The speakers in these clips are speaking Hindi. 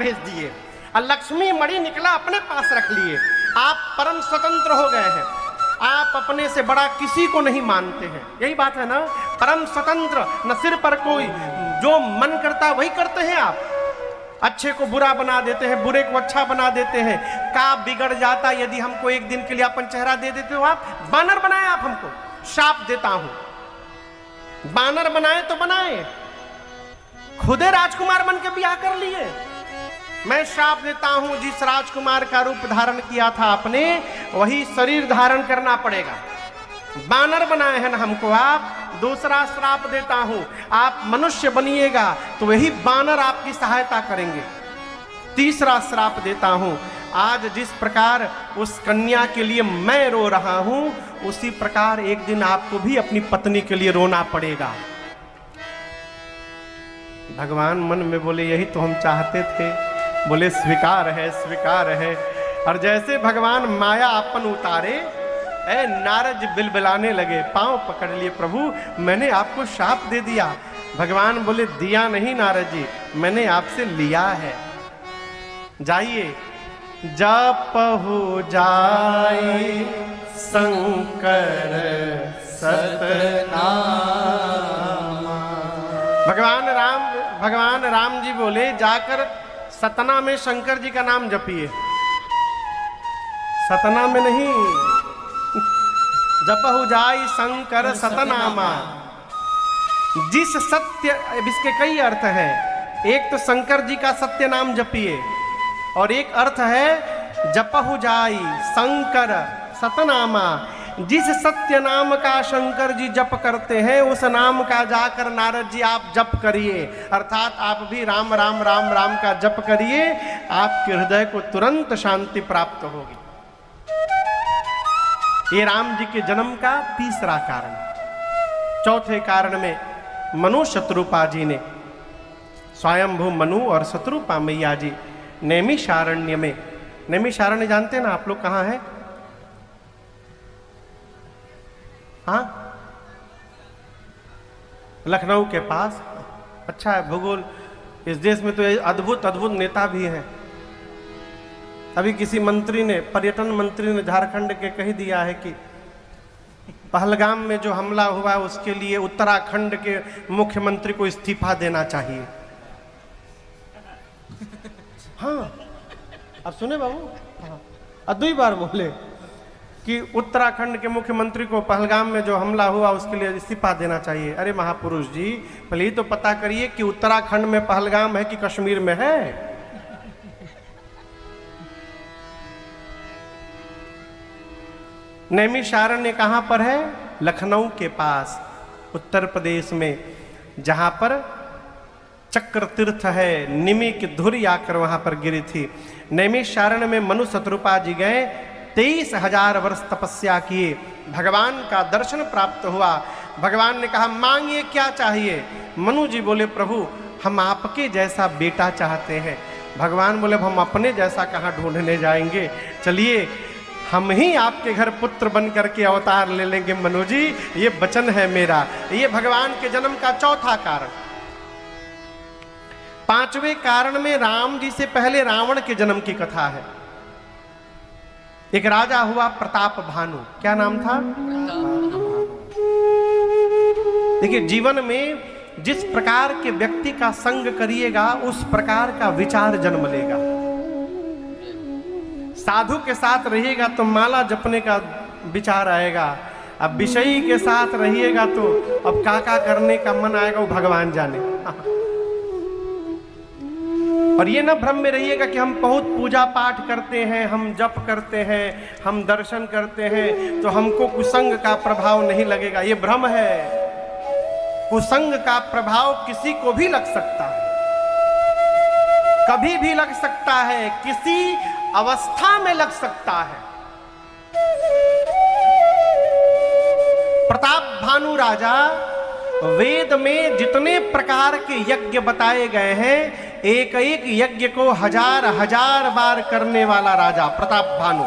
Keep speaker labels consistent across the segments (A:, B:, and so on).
A: भेज दिए और लक्ष्मी मणि निकला अपने पास रख लिए। आप परम स्वतंत्र हो गए हैं, आप अपने से बड़ा किसी को नहीं मानते हैं। यही बात है ना, परम स्वतंत्र, न सिर पर कोई, जो मन करता वही करते हैं आप। अच्छे को बुरा बना देते हैं, बुरे को अच्छा बना देते हैं। का बिगड़ जाता यदि हमको एक दिन के लिए अपन चेहरा दे देते हो आप। बानर बनाए आप हमको, शाप देता हूं। बानर बनाए तो बनाए, खुदे राजकुमार बन के ब्याह कर लिए। मैं शाप देता हूं, जिस राजकुमार का रूप धारण किया था आपने, वही शरीर धारण करना पड़ेगा। बानर बनाए हैं ना हमको आप। दूसरा श्राप देता हूं, आप मनुष्य बनिएगा तो वही बानर आपकी सहायता करेंगे। तीसरा श्राप देता हूं, आज जिस प्रकार उस कन्या के लिए मैं रो रहा हूं, उसी प्रकार एक दिन आपको भी अपनी पत्नी के लिए रोना पड़ेगा। भगवान मन में बोले यही तो हम चाहते थे। बोले स्वीकार है, स्वीकार है। और जैसे भगवान माया अपन उतारे, नारद जी बिलबिलाने लगे, पांव पकड़ लिए, प्रभु मैंने आपको शाप दे दिया। भगवान बोले दिया नहीं नारद जी, मैंने आपसे लिया है। जाइए, जपहु जाए शंकर सतनामा। भगवान राम जी बोले जाकर सतना में शंकर जी का नाम जपिए। सतना में नहीं, जपहु जाई शंकर सतनामा। जिस सत्य, इसके कई अर्थ हैं। एक तो शंकर जी का सत्य नाम जपिए, और एक अर्थ है जपहु जाई शंकर सतनामा। जिस सत्य नाम का शंकर जी जप करते हैं, उस नाम का जाकर नारद जी आप जप करिए। अर्थात आप भी राम राम राम राम का जप करिए, आपके हृदय को तुरंत शांति प्राप्त होगी। ये राम जी के जन्म का तीसरा कारण। चौथे कारण में मनु शत्रुपा जी ने, स्वयंभू मनु और शत्रुपा मैया जी नैमिषारण्य में, नैमिषारण्य जानते हैं ना आप लोग कहाँ है? हाँ, लखनऊ के पास। अच्छा है भूगोल, इस देश में तो अद्भुत अद्भुत नेता भी हैं। अभी किसी मंत्री ने, पर्यटन मंत्री ने झारखंड के कह दिया है कि पहलगाम में जो हमला हुआ उसके लिए उत्तराखंड के मुख्यमंत्री को इस्तीफा देना चाहिए। हाँ, अब सुने बाबू, अद्वई बार बोले कि उत्तराखंड के मुख्यमंत्री को पहलगाम में जो हमला हुआ उसके लिए इस्तीफा देना चाहिए। अरे महापुरुष जी, पहले ही तो पता करिए कि उत्तराखंड में पहलगाम है कि कश्मीर में है। नैमिषारण्य कहाँ पर है? लखनऊ के पास, उत्तर प्रदेश में, जहाँ पर चक्र तीर्थ है। निमि की धुरी आकर वहाँ पर गिरी थी। नैमिषारण्य में मनु शत्रुपा जी गए, 23,000 वर्ष तपस्या किए, भगवान का दर्शन प्राप्त हुआ। भगवान ने कहा मांगिए क्या चाहिए? मनु जी बोले प्रभु हम आपके जैसा बेटा चाहते हैं। भगवान बोले हम अपने जैसा कहाँ ढूंढने जाएंगे, चलिए हम ही आपके घर पुत्र बन करके अवतार ले लेंगे मनु जी, ये वचन है मेरा। ये भगवान के जन्म का चौथा कारण। पांचवें कारण में राम जी से पहले रावण के जन्म की कथा है। एक राजा हुआ प्रताप भानु। क्या नाम था? देखिए, जीवन में जिस प्रकार के व्यक्ति का संग करिएगा उस प्रकार का विचार जन्म लेगा। साधु के साथ रहिएगा तो माला जपने का विचार आएगा, अब विषयी के साथ रहिएगा तो अब काका करने का मन आएगा, वो भगवान जाने। और ये ना भ्रम में रहिएगा कि हम बहुत पूजा पाठ करते हैं, हम जप करते हैं, हम दर्शन करते हैं तो हमको कुसंग का प्रभाव नहीं लगेगा। ये भ्रम है। कुसंग का प्रभाव किसी को भी लग सकता है, कभी भी लग सकता है, किसी अवस्था में लग सकता है। प्रताप भानु राजा, वेद में जितने प्रकार के यज्ञ बताए गए हैं, एक एक यज्ञ को 1000 बार करने वाला राजा प्रताप भानु।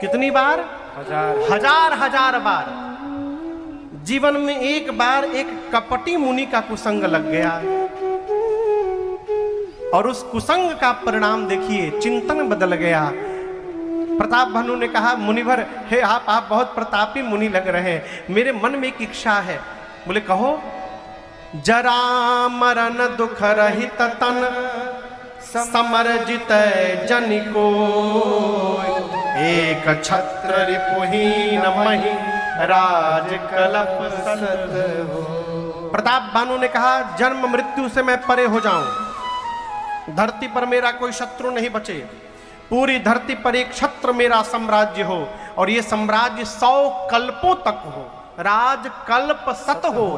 A: कितनी बार? 1000 बार। जीवन में एक बार एक कपटी मुनि का कुसंग लग गया और उस कुसंग का परिणाम देखिए, चिंतन बदल गया। प्रताप भानु ने कहा, मुनिवर हे आप बहुत प्रतापी मुनि लग रहे हैं, मेरे मन में एक इच्छा है। बोले कहो। जरा मरण दुख रहित तन समर्जित जन को, एक छत्र रिपुहीन मही राज कलप सत हो। प्रताप भानु ने कहा, जन्म मृत्यु से मैं परे हो जाऊं, धरती पर मेरा कोई शत्रु नहीं बचे, पूरी धरती पर एक छत्र मेरा साम्राज्य हो, और ये साम्राज्य 100 कल्पों तक हो, राज कल्प सत हो।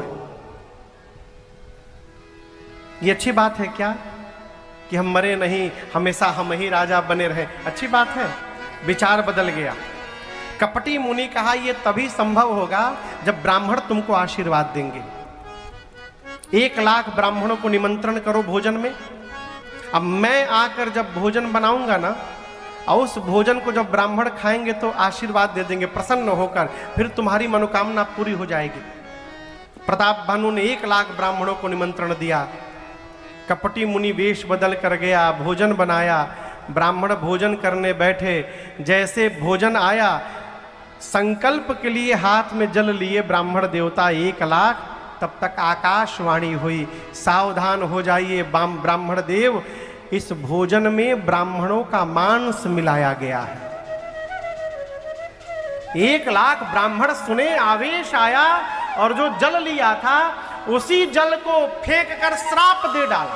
A: ये अच्छी बात है क्या कि हम मरे नहीं, हमेशा हम ही राजा बने रहे? अच्छी बात है। विचार बदल गया। कपटी मुनि कहा, ये तभी संभव होगा जब ब्राह्मण तुमको आशीर्वाद देंगे। 1 लाख ब्राह्मणों को निमंत्रण करो भोजन में। अब मैं आकर जब भोजन बनाऊंगा ना, और उस भोजन को जब ब्राह्मण खाएंगे तो आशीर्वाद दे देंगे प्रसन्न होकर, फिर तुम्हारी मनोकामना पूरी हो जाएगी। प्रताप भानु ने 1 लाख ब्राह्मणों को निमंत्रण दिया। कपटी मुनि वेश बदल कर गया, भोजन बनाया, ब्राह्मण भोजन करने बैठे। जैसे भोजन आया, संकल्प के लिए हाथ में जल लिए ब्राह्मण देवता 1 लाख, तब तक आकाशवाणी हुई, सावधान हो जाइए ब्राह्मण देव, इस भोजन में ब्राह्मणों का मांस मिलाया गया है। 1 लाख ब्राह्मण सुने, आवेश आया, और जो जल लिया था उसी जल को फेंक कर श्राप दे डाला।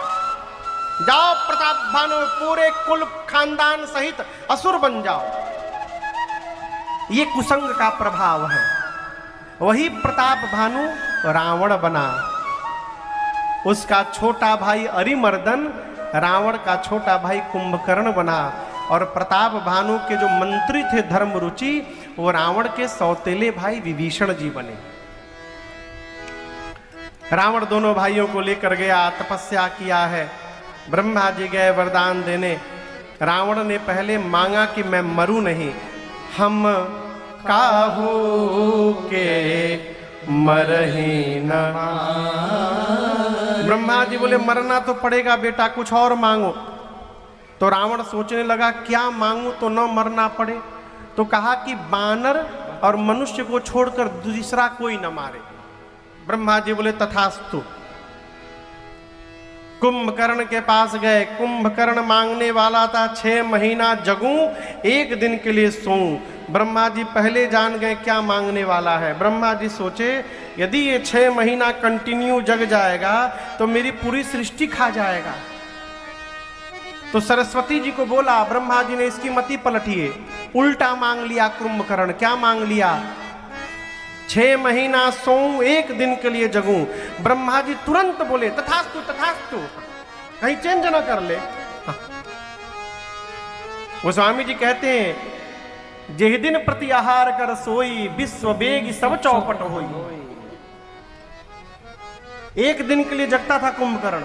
A: जाओ प्रताप भानु, पूरे कुल खानदान सहित असुर बन जाओ। ये कुसंग का प्रभाव है। वही प्रताप भानु रावण बना। उसका छोटा भाई अरिमर्दन रावण का छोटा भाई कुंभकर्ण बना, और प्रताप भानु के जो मंत्री थे धर्म रुचि, वो रावण के सौतेले भाई विभीषण जी बने। रावण दोनों भाइयों को लेकर गया, तपस्या किया है। ब्रह्मा जी गए वरदान देने। रावण ने पहले मांगा कि मैं मरूं नहीं, हम काहू के मरही न। ब्रह्मा जी बोले मरना तो पड़ेगा बेटा, कुछ और मांगो। तो रावण सोचने लगा क्या मांगू तो न मरना पड़े। तो कहा कि बानर और मनुष्य को छोड़कर दूसरा कोई न मारे। ब्रह्मा जी बोले तथास्तु। कुंभकर्ण के पास गए। कुंभकर्ण मांगने वाला था 6 महीना जगूं, 1 दिन के लिए सोऊं। ब्रह्मा जी पहले जान गए क्या मांगने वाला है। ब्रह्मा जी सोचे यदि ये 6 महीना कंटिन्यू जग जाएगा तो मेरी पूरी सृष्टि खा जाएगा। तो सरस्वती जी को बोला, ब्रह्मा जी ने इसकी मति पलटिए, उल्टा मांग लिया। कुंभकर्ण क्या मांग लिया? 6 महीना सोऊं, 1 दिन के लिए जगूं। ब्रह्मा जी तुरंत बोले तथास्तु तथास्तु, कहीं चेंज न कर ले। गोस्वामी जी कहते हैं जेहि दिन प्रति आहार कर सोई, विश्व बेग सब चौपट होई। 1 दिन के लिए जगता था कुंभकर्ण,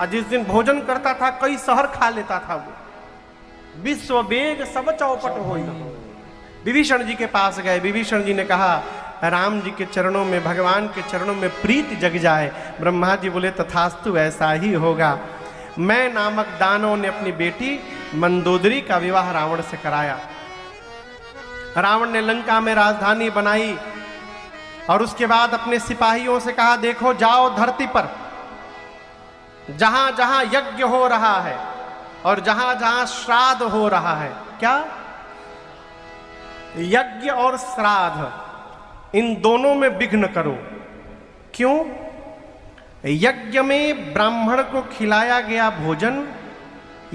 A: और जिस दिन भोजन करता था कई शहर खा लेता था वो। विश्व बेग सब चौपट होई। विभीषण जी के पास गए। विभीषण जी ने कहा राम जी के चरणों में, भगवान के चरणों में प्रीति जग जाए। ब्रह्मा जी बोले तथास्तु, ऐसा ही होगा। मैं नामक दानव ने अपनी बेटी मंदोदरी का विवाह रावण से कराया। रावण ने लंका में राजधानी बनाई, और उसके बाद अपने सिपाहियों से कहा देखो जाओ धरती पर जहां जहां यज्ञ हो रहा है और जहां जहां श्राद्ध हो रहा है, क्या यज्ञ और श्राद्ध, इन दोनों में विघ्न करो। क्यों? यज्ञ में ब्राह्मण को खिलाया गया भोजन,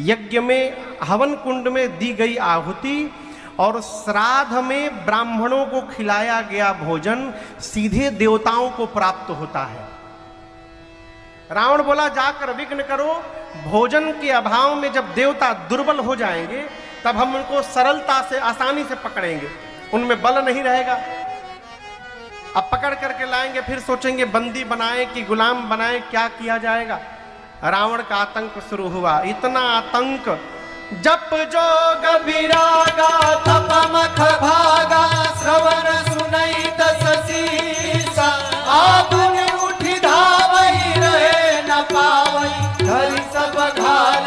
A: यज्ञ में हवन कुंड में दी गई आहुति, और श्राद्ध में ब्राह्मणों को खिलाया गया भोजन सीधे देवताओं को प्राप्त होता है। रावण बोला जाकर विघ्न करो। भोजन के अभाव में जब देवता दुर्बल हो जाएंगे तब हम उनको सरलता से, आसानी से पकड़ेंगे, उनमें बल नहीं रहेगा। अब पकड़ करके लाएंगे, फिर सोचेंगे बंदी बनाए कि गुलाम बनाए, क्या किया जाएगा। रावण का आतंक शुरू हुआ। इतना आतंक, जप जोग विरागा तप मख भागा, श्रवण सुनई दस सीसा, आधुन उठी धावई रहे न पावई, धरि सब घाल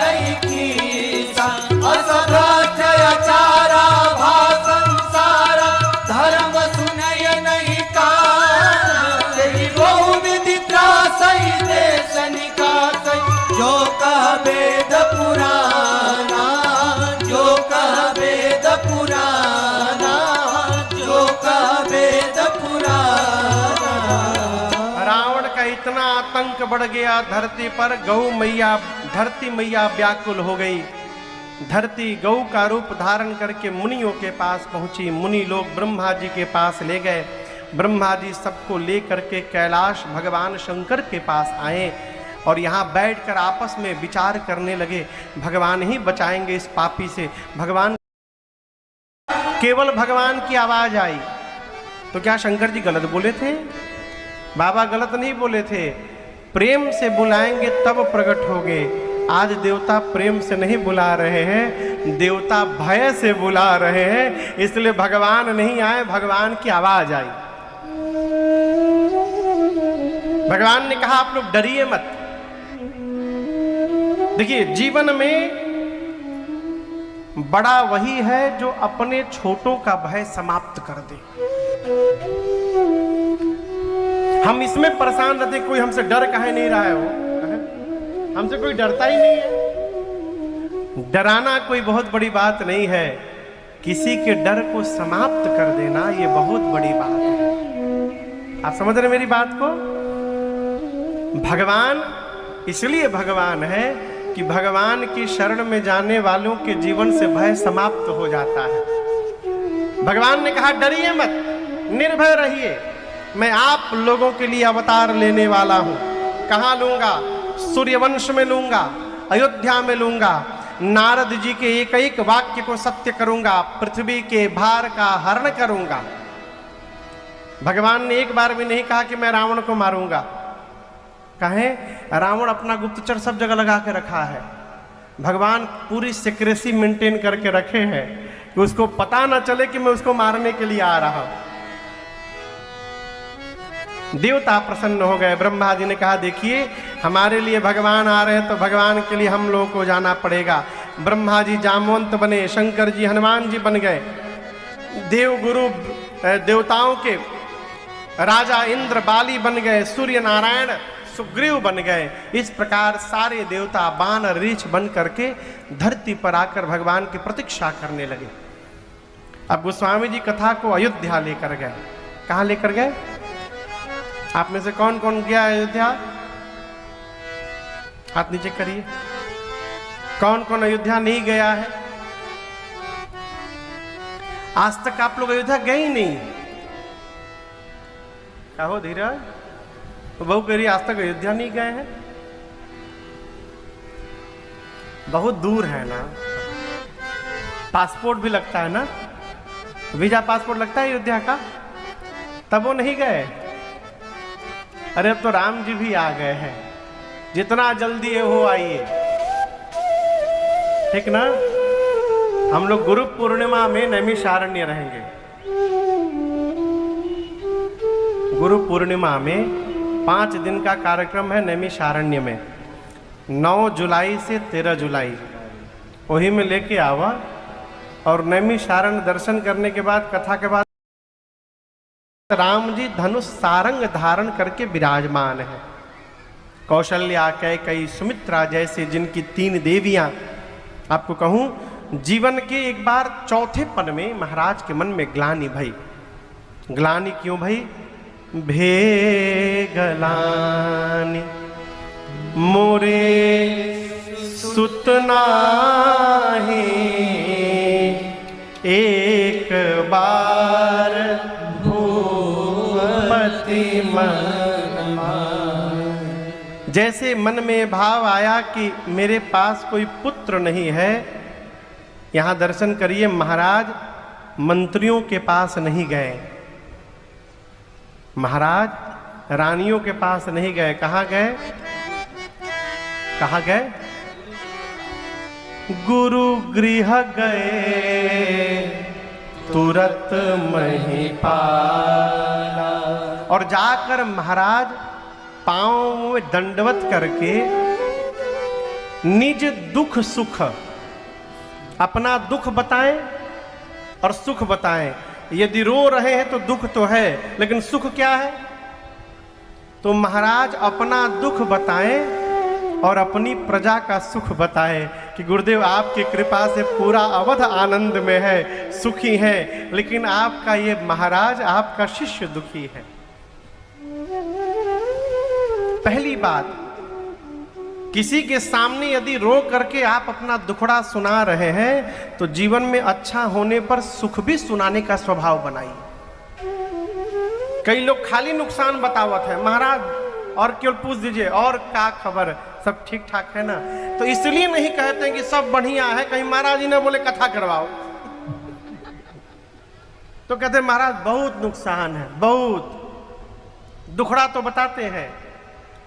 A: आतंक बढ़ गया धरती पर, गौ मैया धरती मैया व्याकुल हो गई। धरती गौ का रूप धारण करके मुनियों के पास पहुंची। मुनि लोग ब्रह्मा जी के पास ले गए। ब्रह्मा जी सबको ले करके कैलाश भगवान शंकर के पास आए और यहाँ बैठकर आपस में विचार करने लगे, भगवान ही बचाएंगे इस पापी से। भगवान, केवल भगवान की आवाज आई तो क्या शंकर जी गलत बोले थे? बाबा गलत नहीं बोले थे। प्रेम से बुलाएंगे तब प्रकट होगे। आज देवता प्रेम से नहीं बुला रहे हैं, देवता भय से बुला रहे हैं। इसलिए भगवान नहीं आए, भगवान की आवाज आई। भगवान ने कहा आप लोग डरिए मत। देखिए, जीवन में बड़ा वही है जो अपने छोटों का भय समाप्त कर दे। हम इसमें परेशान रहते, कोई हमसे डर काहे नहीं रहा है, वो हमसे कोई डरता ही नहीं है। डराना कोई बहुत बड़ी बात नहीं है, किसी के डर को समाप्त कर देना ये बहुत बड़ी बात है। आप समझ रहे मेरी बात को? भगवान इसलिए भगवान है कि भगवान की शरण में जाने वालों के जीवन से भय समाप्त हो जाता है। भगवान ने कहा डरिए मत, निर्भय रहिए, मैं आप लोगों के लिए अवतार लेने वाला हूं। कहां लूंगा? सूर्यवंश में लूंगा, अयोध्या में लूंगा। नारद जी के एक एक वाक्य को सत्य करूंगा, पृथ्वी के भार का हरण करूंगा। भगवान ने एक बार भी नहीं कहा कि मैं रावण को मारूंगा। कहें, रावण अपना गुप्तचर सब जगह लगा के रखा है। भगवान पूरी सिक्रेसी मेंटेन करके रखे हैं कि उसको पता ना चले कि मैं उसको मारने के लिए आ रहा हूं। देवता प्रसन्न हो गए। ब्रह्मा जी ने कहा देखिए, हमारे लिए भगवान आ रहे हैं तो भगवान के लिए हम लोगों को जाना पड़ेगा। ब्रह्मा जी जामवंत बने, शंकर जी हनुमान जी बन गए, देवगुरु देवताओं के राजा इंद्र बाली बन गए, सूर्य नारायण सुग्रीव बन गए। इस प्रकार सारे देवता बानर रीछ बन करके धरती पर आकर भगवान की प्रतीक्षा करने लगे। अब गोस्वामी जी कथा को अयोध्या लेकर गए। कहां लेकर गए? आप में से कौन कौन गया अयोध्या? हाथ नीचे करिए। कौन कौन अयोध्या नहीं गया है? आज तक आप लोग अयोध्या गए ही नहीं। कहो धीरज, तो बहू कह रही आज तक अयोध्या नहीं गए हैं। बहुत दूर है ना, पासपोर्ट भी लगता है ना, वीजा पासपोर्ट लगता है अयोध्या का, तब वो नहीं गए। अरे अब तो राम जी भी आ गए हैं, जितना जल्दी है हो आइए, ठीक ना। हम लोग गुरु पूर्णिमा में नैमिषारण्य रहेंगे। गुरु पूर्णिमा में 5 दिन का कार्यक्रम है नैमिषारण्य में, 9 जुलाई से 13 जुलाई वही में लेके आवा। और नैमिषारण्य दर्शन करने के बाद, कथा के बाद, राम जी धनुष सारंग धारण करके विराजमान है। कौशल्या, कैकेयी, सुमित्रा जैसे जिनकी 3 देवियां। आपको कहूं, जीवन के एक बार चौथे पद में महाराज के मन में ग्लानि भई। ग्लानि क्यों भई? भेगलानि मोरे सुत नाहि, एक बार भूपति मन। जैसे मन में भाव आया कि मेरे पास कोई पुत्र नहीं है। यहां दर्शन करिए, महाराज मंत्रियों के पास नहीं गए, महाराज रानियों के पास नहीं गए। कहां गए? कहां गए? गुरु गृह गए तुरत महिपाला। और जाकर महाराज पांव में दंडवत करके निज दुख सुख, अपना दुख बताएं और सुख बताएं। यदि रो रहे हैं तो दुख तो है, लेकिन सुख क्या है? तो महाराज अपना दुख बताएं और अपनी प्रजा का सुख बताएं कि गुरुदेव आपकी कृपा से पूरा अवध आनंद में है, सुखी है, लेकिन आपका ये महाराज, आपका शिष्य दुखी है। पहली बात, किसी के सामने यदि रो करके आप अपना दुखड़ा सुना रहे हैं तो जीवन में अच्छा होने पर सुख भी सुनाने का स्वभाव बनाइए। कई लोग खाली नुकसान बतावत है, महाराज और केवल पूछ दीजिए और क्या खबर, सब ठीक ठाक है ना, तो इसलिए नहीं कहते हैं कि सब बढ़िया है, कहीं महाराज जी ने बोले कथा करवाओ तो कहते हैं महाराज बहुत नुकसान है, बहुत दुखड़ा तो बताते हैं,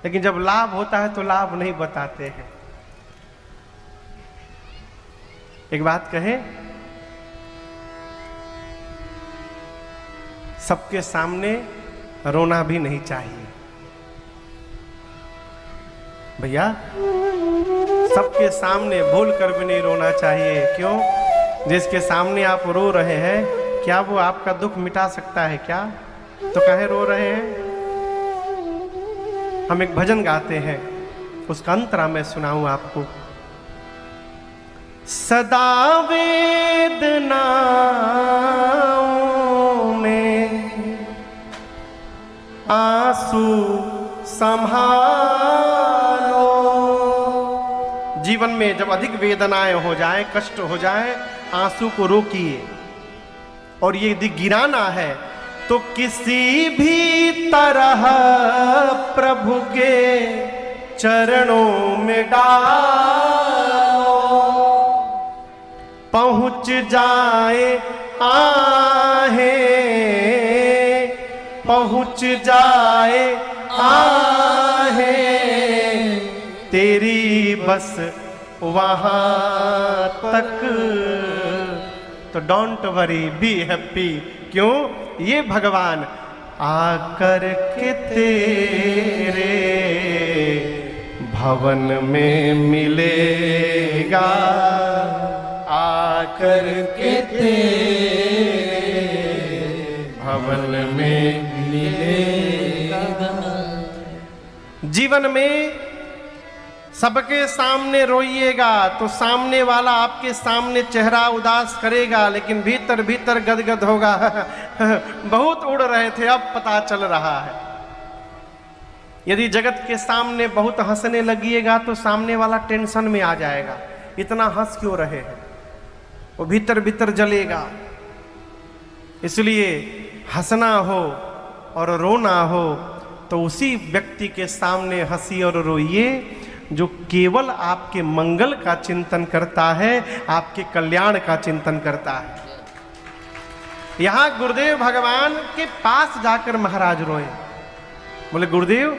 A: लेकिन जब लाभ होता है तो लाभ नहीं बताते हैं। एक बात कहें, सबके सामने रोना भी नहीं चाहिए भैया, सबके सामने भूल कर भी नहीं रोना चाहिए। क्यों? जिसके सामने आप रो रहे हैं, क्या वो आपका दुख मिटा सकता है क्या? तो काहे रो रहे हैं? हम एक भजन गाते हैं, उसका अंतरा मैं सुनाऊं आपको। सदा वेदनाओं में आंसू संभालो। जीवन में जब अधिक वेदनाएं हो जाए, कष्ट हो जाए, आंसू को रोकिए, और ये यदि गिराना है तो किसी भी तरह प्रभु के चरणों में डालो। पहुंच जाए आहे, पहुंच जाए आहे तेरी बस वहां तक। तो डोंट वरी, बी हैप्पी। क्यों? ये भगवान आकर के तेरे भवन में मिलेगा, आकर के तेरे भवन में मिलेगा। जीवन में सबके सामने रोइएगा तो सामने वाला आपके सामने चेहरा उदास करेगा, लेकिन भीतर भीतर गदगद होगा बहुत उड़ रहे थे, अब पता चल रहा है। यदि जगत के सामने बहुत हंसने लगिएगा तो सामने वाला टेंशन में आ जाएगा, इतना हंस क्यों रहे हैं, वो भीतर भीतर जलेगा। इसलिए हंसना हो और रोना हो तो उसी व्यक्ति के सामने हंसी और रोइए जो केवल आपके मंगल का चिंतन करता है, आपके कल्याण का चिंतन करता है। यहां गुरुदेव भगवान के पास जाकर महाराज रोए, बोले गुरुदेव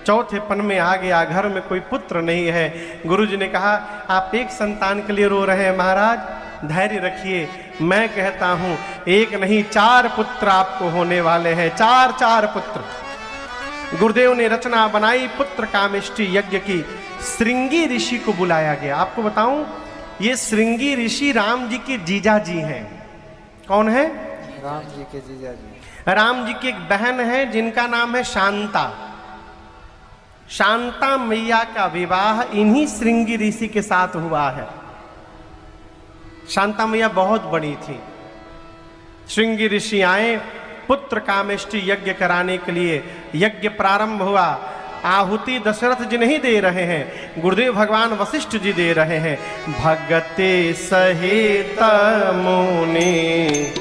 A: चौथे पन में आ गया, घर में कोई पुत्र नहीं है। गुरुजी ने कहा आप एक संतान के लिए रो रहे हैं महाराज, धैर्य रखिए, मैं कहता हूं एक नहीं 4 पुत्र आपको होने वाले हैं, 4 पुत्र। गुरुदेव ने रचना बनाई पुत्र कामेष्टि यज्ञ की। श्रृंगी ऋषि को बुलाया गया। आपको बताऊं, ये श्रृंगी ऋषि राम जी के जीजा जी हैं। कौन है?
B: राम जी के जीजा जी।
A: राम जी की एक बहन है जिनका नाम है शांता। शांता मैया का विवाह इन्हीं श्रृंगी ऋषि के साथ हुआ है। शांता मैया बहुत बड़ी थी। श्रृंगी ऋषि आए पुत्र कामेष्टि यज्ञ कराने के लिए। यज्ञ प्रारंभ हुआ। आहुति दशरथ जी नहीं दे रहे हैं, गुरुदेव भगवान वशिष्ठ जी दे रहे हैं। भगते सहित मुनि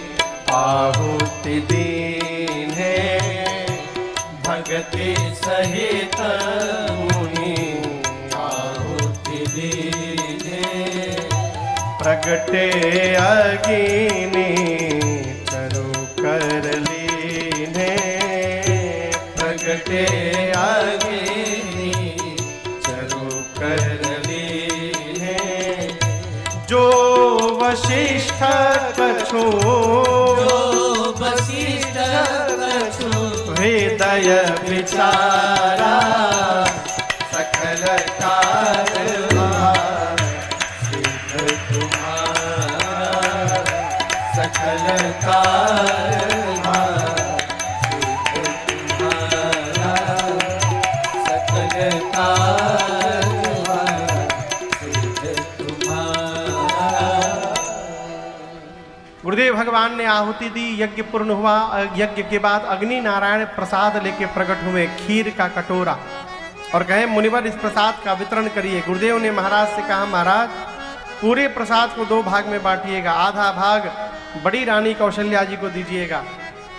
A: आहुति दीन है, भगते सहित मुनि आहुति दीन है। प्रगटे अग्नि चरु कर लीने, प्रगटे अग्नि चरु कर लीने। जो वशिष्ठ कछु,
B: जो वशिष्ठ कछु
A: हृदय विचारा, सकल कारवा सिद्ध तुम्हारा, सकल कारवा सिद्ध तुम्हारा, सकल कारवा सिद्ध तुम्हारा। गुरुदेव भगवान ने आहुति दी, यज्ञ पूर्ण हुआ। यज्ञ के बाद अग्नि नारायण प्रसाद लेके प्रकट हुए, खीर का कटोरा। और कहे मुनिवर इस प्रसाद का वितरण करिए। गुरुदेव ने महाराज से कहा, महाराज पूरे प्रसाद को 2 भाग में बांटिएगा, आधा भाग बड़ी रानी कौशल्या जी को दीजिएगा,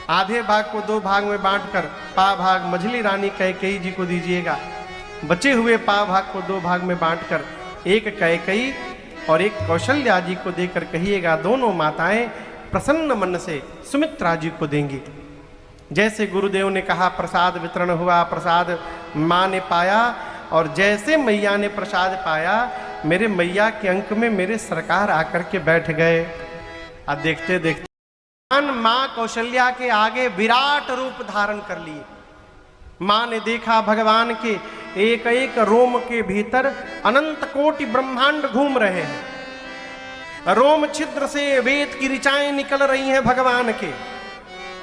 A: आधे भाग को 2 भाग में बांटकर पा भाग मझली रानी कैकेयी जी को दीजिएगा, बचे हुए पा भाग को 2 भाग में बांटकर एक कैकेयी और एक कौशल्या जी को देकर कहिएगा, दोनों माताएं प्रसन्न मन से सुमित्रा जी को देंगी। जैसे गुरुदेव ने कहा प्रसाद वितरण हुआ, प्रसाद माँ ने पाया और जैसे मैया ने प्रसाद पाया, मेरे मैया के अंक में मेरे सरकार आकर के बैठ गए। अब देखते देखते माँ कौशल्या के आगे विराट रूप धारण कर लिए। माँ ने देखा भगवान के एक एक रोम के भीतर अनंत कोटि ब्रह्मांड घूम रहे हैं। रोम छिद्र से वेद की ऋचाएं निकल रही हैं भगवान के।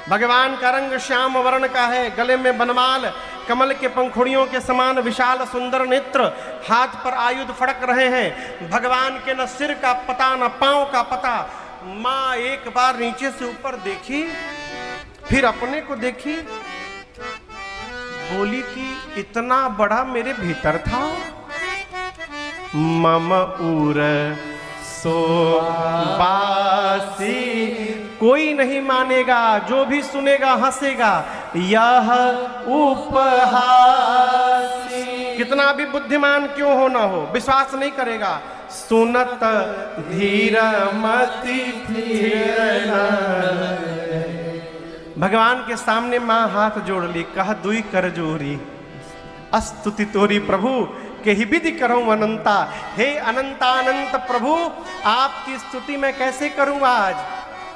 A: भगवान का रंग श्याम वर्ण का है, गले में बनमाल, कमल के पंखुड़ियों के समान विशाल सुंदर नेत्र, हाथ पर आयुध फड़क रहे हैं। भगवान के न सिर का पता न पांव का पता। माँ एक बार नीचे से ऊपर देखी, फिर अपने को देखी, बोली कि इतना बड़ा मेरे भीतर था। मम उर सो बासी, कोई नहीं मानेगा, जो भी सुनेगा हंसेगा। यह उपहासी, कितना भी बुद्धिमान क्यों हो ना हो, विश्वास नहीं करेगा। सुनत धीर मति धीर भगवान के सामने माँ हाथ जोड़ ली, कह दुई कर जोरी, अस्तुति तोरी प्रभु के ही विधि करूं अनंता। हे अनंतानंत प्रभु, आपकी स्तुति मैं कैसे करूं आज?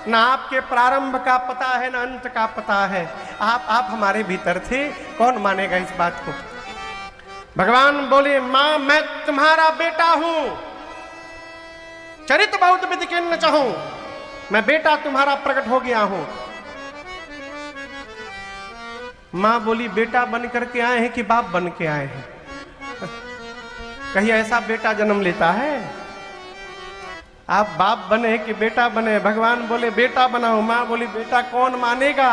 A: ना आपके प्रारंभ का पता है, ना अंत का पता है। आप हमारे भीतर थे, कौन मानेगा इस बात को? भगवान बोले, मां मैं तुम्हारा बेटा हूं, चरित बहुत विधि के न चाहूं, मैं बेटा तुम्हारा प्रकट हो गया हूं। मां बोली, बेटा बन करके आए हैं कि बाप बन के आए हैं? कहीं ऐसा बेटा जन्म लेता है? आप बाप बने कि बेटा बने? भगवान बोले बेटा बनाओ। मां बोली बेटा कौन मानेगा?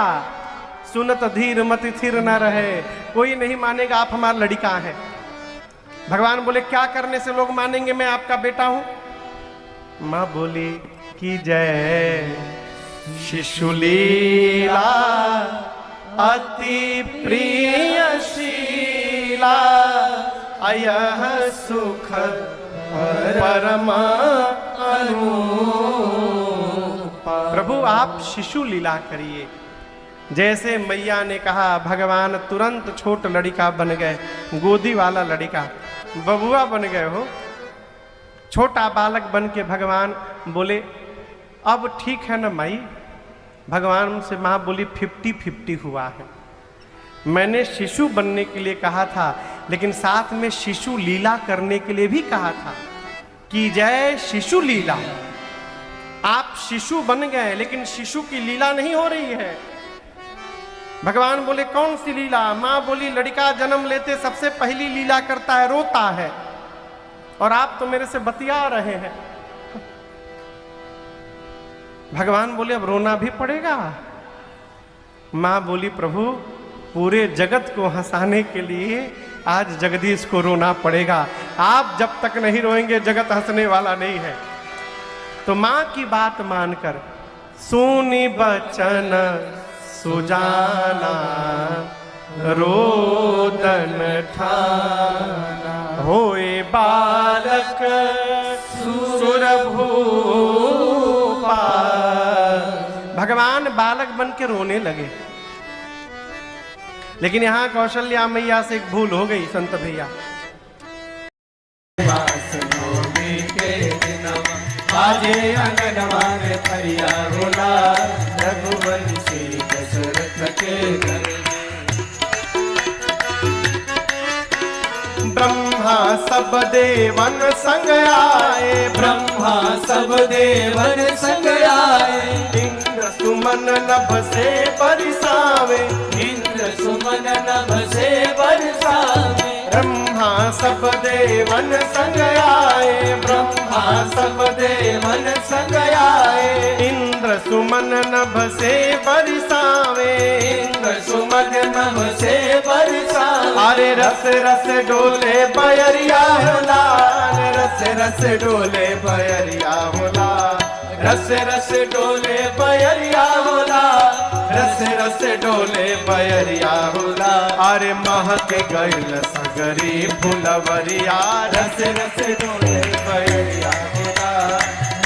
A: सुनत धीर मति थिर न रहे, कोई नहीं मानेगा, आप हमारा लड़का है। भगवान बोले क्या करने से लोग मानेंगे मैं आपका बेटा हूं? मां बोली कि जय शिशुलीला अति प्रिय शीला, अयह सुख परम अनुप। प्रभु आप शिशु लीला करिए। जैसे मैया ने कहा, भगवान तुरंत छोट लड़का बन गए, गोदी वाला लड़का, बबुआ बन गए हो। छोटा बालक बन के भगवान बोले अब ठीक है ना माई? भगवान से माँ बोली 50-50 हुआ है। मैंने शिशु बनने के लिए कहा था, लेकिन साथ में शिशु लीला करने के लिए भी कहा था कि जय शिशु लीला। आप शिशु बन गए, लेकिन शिशु की लीला नहीं हो रही है। भगवान बोले कौन सी लीला? माँ बोली लड़का जन्म लेते सबसे पहली लीला करता है, रोता है, और आप तो मेरे से बतिया रहे हैं। भगवान बोले अब रोना भी पड़ेगा? माँ बोली प्रभु पूरे जगत को हंसाने के लिए आज जगदीश को रोना पड़ेगा। आप जब तक नहीं रोएंगे जगत हंसने वाला नहीं है। तो माँ की बात मानकर सुनी बचन सुजाना, रोदन ठाना, होए बालक सुरभूपा। भगवान बालक बन के रोने लगे। लेकिन यहाँ कौशल्या मैया से एक भूल हो गई संत भैया।
B: बाजे अंगनवा में फरिया रोला, रघुवंशी दशरथ के घर।
A: ब्रह्मा सब देवन संग आए,
B: ब्रह्मा सब देवन संग आए,
A: इंद्र सुमन नभ से बरसावे,
B: इंद्र सुमन नभ से बरसावे।
A: ब्रह्मा सब देवन संग आए,
B: ब्रह्मा सब देवन संग आए,
A: इंद्र इंद्र सुमन नभ से बरसावे,
B: इंद्र सुमन नभ से बरसावे।
A: अरे रस रस डोले बयरिया हो लाल, रस रस डोले बयरिया हो लाल,
B: रस रस डोले बयरिया होला,
A: रस रस डोले बयरिया होला। अरे महक गइल सगरी फुलवरिया,
B: रस रस डोले बयरिया होला,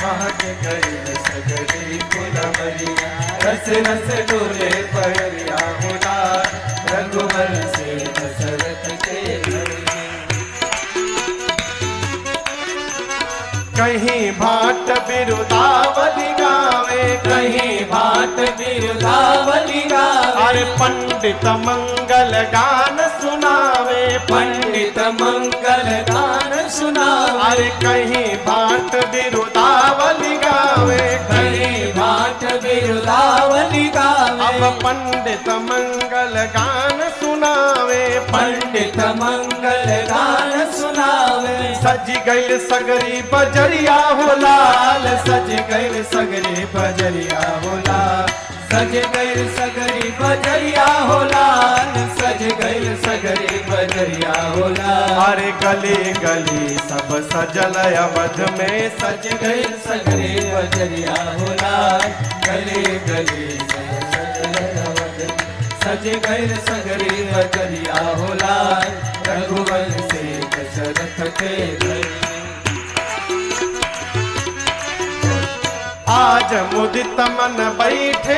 B: महक गइल सगरी फुलवरिया। रस रस डोले बयरिया होला, रघुवर से दशरथ के घर।
A: कहीं भाट बिरुदावली गावे,
B: कहीं भाट बिरुदावली गावे।
A: अरे पंडित मंगल गान सुनावे,
B: पंडित मंगल गान सुनावे।
A: अरे कहीं भाट बिरुदावली गावे,
B: कहीं भाट बिरुदावली गावे।
A: अब पंडित मंगल गान सुनावे,
B: पंडित मंगल गान सुनावे।
A: सज गइल सगरी बजरिया हो लाल,
B: सज गइल सगरी बजरिया हो लाल, सज गइल सगरी बजरिया हो लाल, सज गइल सगरी बजरिया हो लाल।
A: अरे गली गली सब सजल अवध में,
B: सज गइल सगरी बजरिया हो लाल, गली गली सब सजल अवध में। सज गइल सगरी बजरिया हो लाल, रघुवर से दशरथ के घर।
A: आज मुदित मन बैठे